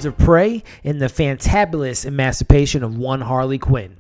Birds of Prey in the fantabulous emancipation of one Harley Quinn.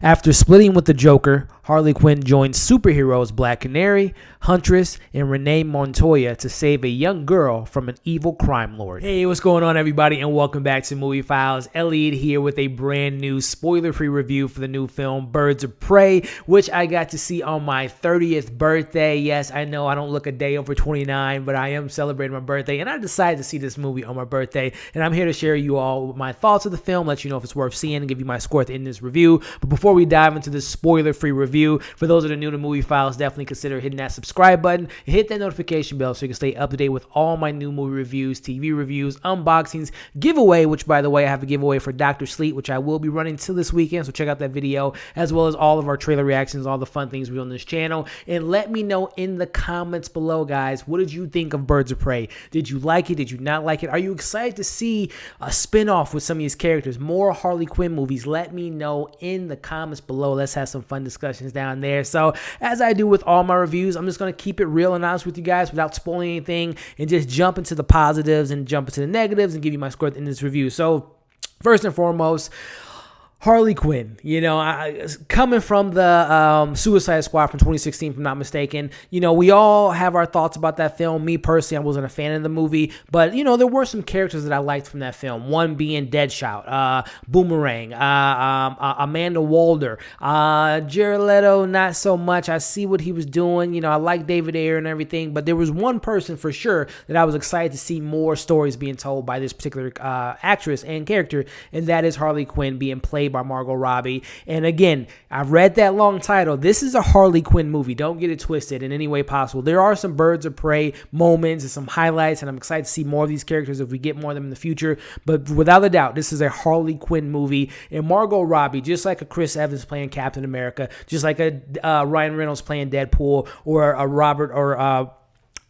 After splitting with the Joker, Harley Quinn joins superheroes Black Canary, Huntress, and Renee Montoya to save a young girl from an evil crime lord. Hey, what's going on, everybody, and welcome back to Movie Files. Elliot here with a brand new spoiler-free review for the new film Birds of Prey, which I got to see on my 30th birthday. Yes, I know I don't look a day over 29, but I am celebrating my birthday, and I decided to see this movie on my birthday, and I'm here to share you all my thoughts of the film, let you know if it's worth seeing, and give you my score at the end of this review. But before we dive into this spoiler-free review, for those that are new to Movie Files, definitely consider hitting that subscribe button and hit that notification bell so you can stay up to date with all my new movie reviews, TV reviews, unboxings, giveaway, which, by the way, I have a giveaway for Dr. Sleep, which I will be running till this weekend, so check out that video, as well as all of our trailer reactions, all the fun things we do on this channel. And let me know in the comments below, guys, what did you think of Birds of Prey? Did you like it? Did you not like it? Are you excited to see a spin-off with some of these characters? More Harley Quinn movies? Let me know in the comments below. Let's have some fun discussions down there. So as I do with all my reviews, I'm just going to keep it real and honest with you guys without spoiling anything and just jump into the positives and jump into the negatives and give you my score in this review. So first and foremost, Harley Quinn, coming from the Suicide Squad from 2016, if I'm not mistaken, we all have our thoughts about that film. Me personally, I wasn't a fan of the movie, but, there were some characters that I liked from that film. One being Deadshot, Boomerang, Amanda Waller, Jared Leto, not so much. I see what he was doing. I like David Ayer and everything, but there was one person for sure that I was excited to see more stories being told by this particular actress and character, and that is Harley Quinn being played by Margot Robbie. And again, I read that long title. This is a Harley Quinn movie. Don't get it twisted in any way possible. There are some Birds of Prey moments and some highlights, and I'm excited to see more of these characters if we get more of them in the future. But without a doubt, this is a Harley Quinn movie. And Margot Robbie, just like a Chris Evans playing Captain America, just like a Ryan Reynolds playing Deadpool, or a Robert or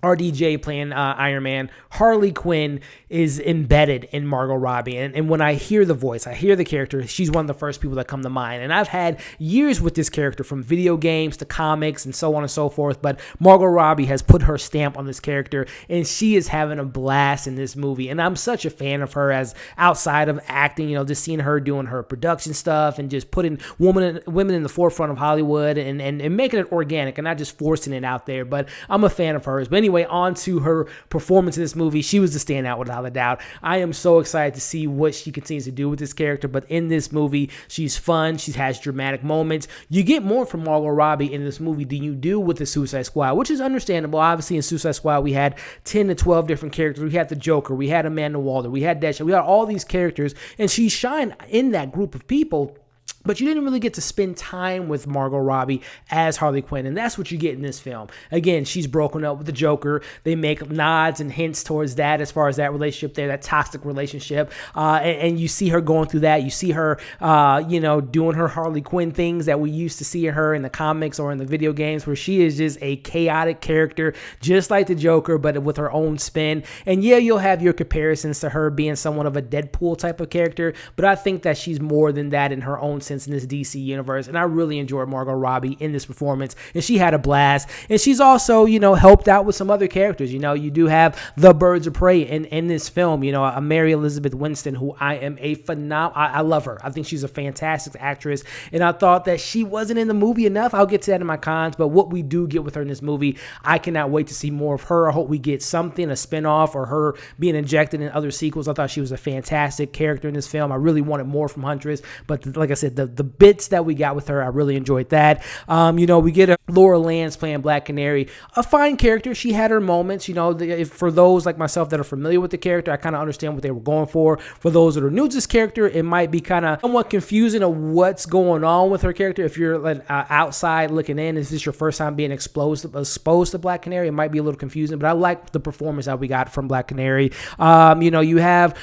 RDJ playing Iron Man, Harley Quinn is embedded in Margot Robbie. And when I hear the voice, I hear the character, she's one of the first people that come to mind. And I've had years with this character, from video games to comics and so on and so forth. But Margot Robbie has put her stamp on this character, and she is having a blast in this movie. And I'm such a fan of her as outside of acting, just seeing her doing her production stuff and just putting women in the forefront of Hollywood and making it organic and not just forcing it out there. But I'm a fan of hers. But anyway, on to her performance in this movie. She was the standout without a doubt. I am so excited to see what she continues to do with this character, but in this movie, she's fun. She has dramatic moments. You get more from Margot Robbie in this movie than you do with the Suicide Squad, which is understandable. Obviously, in Suicide Squad, we had 10 to 12 different characters. We had the Joker. We had Amanda Waller. We had Deadshot. We had all these characters, and she shined in that group of people. But you didn't really get to spend time with Margot Robbie as Harley Quinn, and that's what you get in this film. Again, she's broken up with the Joker. They make nods and hints towards that as far as that relationship there, that toxic relationship, and you see her going through that. You see her, doing her Harley Quinn things that we used to see her in the comics or in the video games, where she is just a chaotic character, just like the Joker, but with her own spin. And yeah, you'll have your comparisons to her being somewhat of a Deadpool type of character, but I think that she's more than that in her own sense in this DC universe, and I really enjoyed Margot Robbie in this performance, and she had a blast. And she's also, helped out with some other characters. You do have the Birds of Prey in this film. Mary Elizabeth Winstead, who I am I love her. I think she's a fantastic actress, and I thought that she wasn't in the movie enough. I'll get to that in my cons, but what we do get with her in this movie, I cannot wait to see more of her. I hope we get something, a spinoff, or her being injected in other sequels. I thought she was a fantastic character in this film. I really wanted more from Huntress, but like I said, the bits that we got with her, I really enjoyed that. We get a Laura Lance playing Black Canary, a fine character. She had her moments. For those like myself that are familiar with the character, I kind of understand what they were going for. For those that are new to this character, it might be kind of somewhat confusing of what's going on with her character. If you're outside looking in, is this your first time being exposed to Black Canary? It might be a little confusing, but I like the performance that we got from Black Canary. You have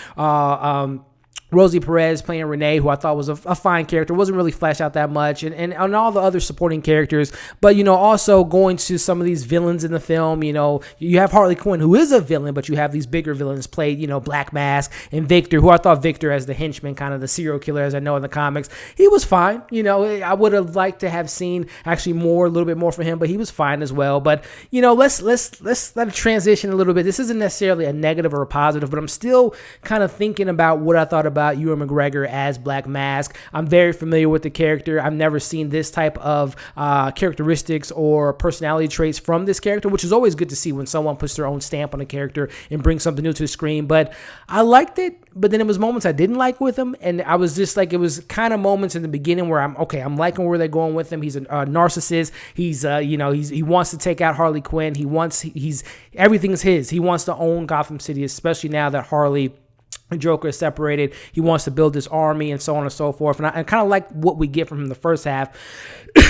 Rosie Perez playing Renee, who I thought was a fine character, wasn't really fleshed out that much, and all the other supporting characters. But, also going to some of these villains in the film, you have Harley Quinn, who is a villain, but you have these bigger villains played, Black Mask and Victor, who I thought Victor as the henchman, kind of the serial killer, as I know in the comics, he was fine. I would have liked to have seen actually a little bit more from him, but he was fine as well. But, let's let it transition a little bit. This isn't necessarily a negative or a positive, but I'm still kind of thinking about what I thought about Ewan McGregor as Black Mask. I'm very familiar with the character. I've never seen this type of characteristics or personality traits from this character, which is always good to see when someone puts their own stamp on a character and brings something new to the screen. But I liked it, but then it was moments I didn't like with him, and I was just like, it was kind of moments in the beginning where I'm liking where they're going with him. He's a narcissist. He's he wants to take out Harley Quinn. Everything's his. He wants to own Gotham City, especially now that Harley and Joker is separated. He wants to build this army and so on and so forth. And I kind of like what we get from him in the first half.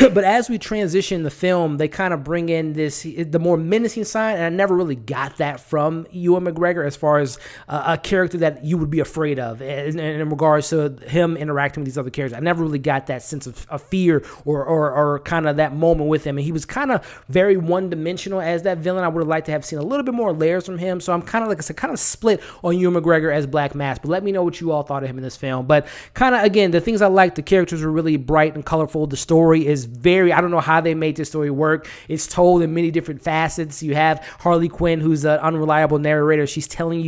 But as we transition the film, they kind of bring in the more menacing side, and I never really got that from Ewan McGregor as far as a character that you would be afraid of in regards to him interacting with these other characters. I never really got that sense of fear or kind of that moment with him. And he was kind of very one-dimensional as that villain. I would have liked to have seen a little bit more layers from him. So I'm kind of, like I said, kind of split on Ewan McGregor as Black Mask. But let me know what you all thought of him in this film. But kind of, again, the things I liked, the characters were really bright and colorful. The story is I don't know how they made this story work. It's told in many different facets. You have Harley Quinn, who's an unreliable narrator. She's telling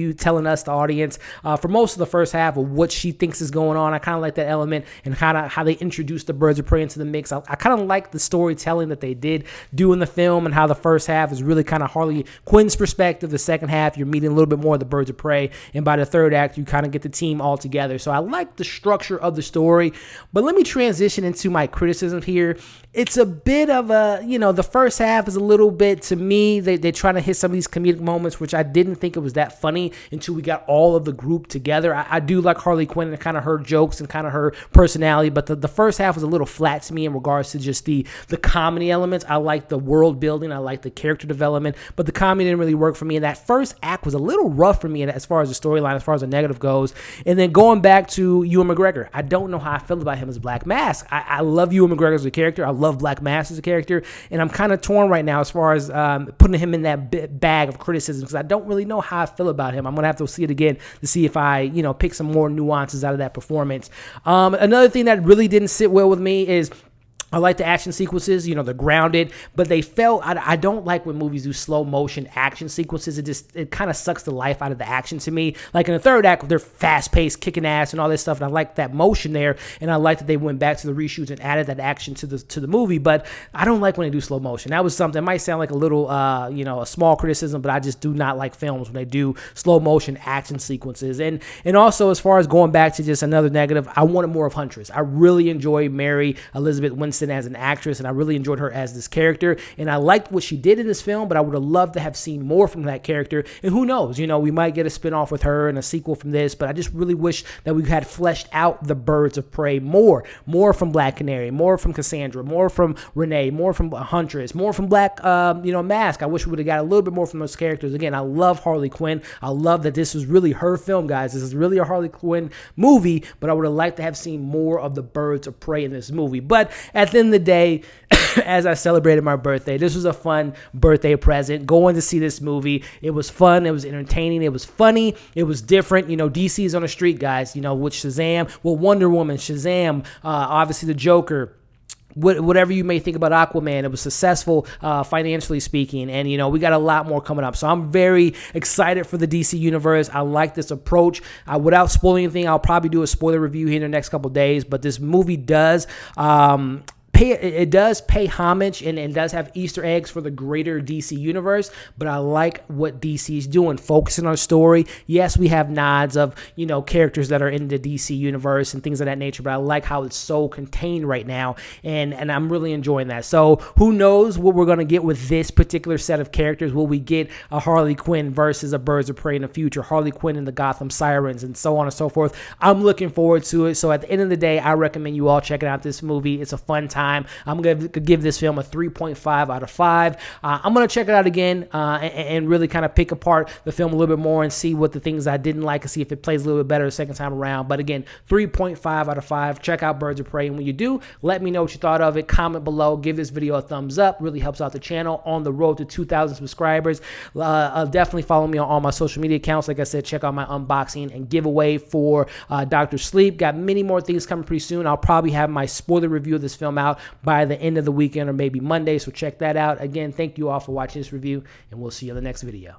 us, the audience, for most of the first half of what she thinks is going on. I kind of like that element and kind of how they introduced the Birds of Prey into the mix. I kind of like the storytelling that they did do in the film, and how the first half is really kind of Harley Quinn's perspective. The second half, you're meeting a little bit more of the Birds of Prey, and by the third act, you kind of get the team all together. So I like the structure of the story. But let me transition into my criticism here. It's a bit of the first half is a little bit, to me, they're trying to hit some of these comedic moments, which I didn't think it was that funny until we got all of the group together. I do like Harley Quinn and kind of her jokes and kind of her personality, but the first half was a little flat to me in regards to just the comedy elements. I like the world building. I like the character development, but the comedy didn't really work for me. And that first act was a little rough for me as far as the storyline, as far as the negative goes. And then going back to Ewan McGregor, I don't know how I feel about him as Black Mask. I love Ewan McGregor as a character. I love Black Mask as a character, and I'm kind of torn right now as far as putting him in that bag of criticism, because I don't really know how I feel about him. I'm gonna have to see it again to see if I pick some more nuances out of that performance. Another thing that really didn't sit well with me is, I like the action sequences, they're grounded, but they felt, I don't like when movies do slow motion action sequences. It kind of sucks the life out of the action to me. Like in the third act, they're fast paced, kicking ass and all this stuff. And I like that motion there. And I like that they went back to the reshoots and added that action to the movie, but I don't like when they do slow motion. That was something, it might sound like a little, a small criticism, but I just do not like films when they do slow motion action sequences. And also, as far as going back to just another negative, I wanted more of Huntress. I really enjoyed Mary Elizabeth Winstead as an actress, and I really enjoyed her as this character, and I liked what she did in this film, but I would have loved to have seen more from that character. And who knows, we might get a spinoff with her and a sequel from this, but I just really wish that we had fleshed out the Birds of Prey more from Black Canary, more from Cassandra, more from Renee, more from Huntress, more from Black Mask. I wish we would have got a little bit more from those characters. Again, I love Harley Quinn. I love that this was really her film, guys. This is really a Harley Quinn movie, but I would have liked to have seen more of the Birds of Prey in this movie. But at the end of the day, as I celebrated my birthday, this was a fun birthday present. Going to see this movie, it was fun, it was entertaining, it was funny, it was different. DC's on the street, guys. With Shazam, Wonder Woman, Shazam, obviously the Joker. Whatever you may think about Aquaman, it was successful financially speaking, and we got a lot more coming up. So I'm very excited for the DC universe. I like this approach. Without spoiling anything, I'll probably do a spoiler review here in the next couple of days, but this movie does pay homage and it does have Easter eggs for the greater DC universe, but I like what DC is doing, focusing on story. Yes, we have nods of, characters that are in the DC universe and things of that nature, but I like how it's so contained right now, and I'm really enjoying that. So who knows what we're going to get with this particular set of characters? Will we get a Harley Quinn versus a Birds of Prey in the future, Harley Quinn and the Gotham Sirens, and so on and so forth? I'm looking forward to it. So at the end of the day, I recommend you all checking out this movie. It's a fun time. time. I'm going to give this film a 3.5 out of 5. I'm going to check it out again and really kind of pick apart the film a little bit more and see what the things I didn't like and see if it plays a little bit better the second time around. But again, 3.5 out of 5. Check out Birds of Prey. And when you do, let me know what you thought of it. Comment below. Give this video a thumbs up. Really helps out the channel on the road to 2,000 subscribers. Definitely follow me on all my social media accounts. Like I said, check out my unboxing and giveaway for Dr. Sleep. Got many more things coming pretty soon. I'll probably have my spoiler review of this film out by the end of the weekend or maybe Monday. So check that out. Again, thank you all for watching this review, and we'll see you in the next video.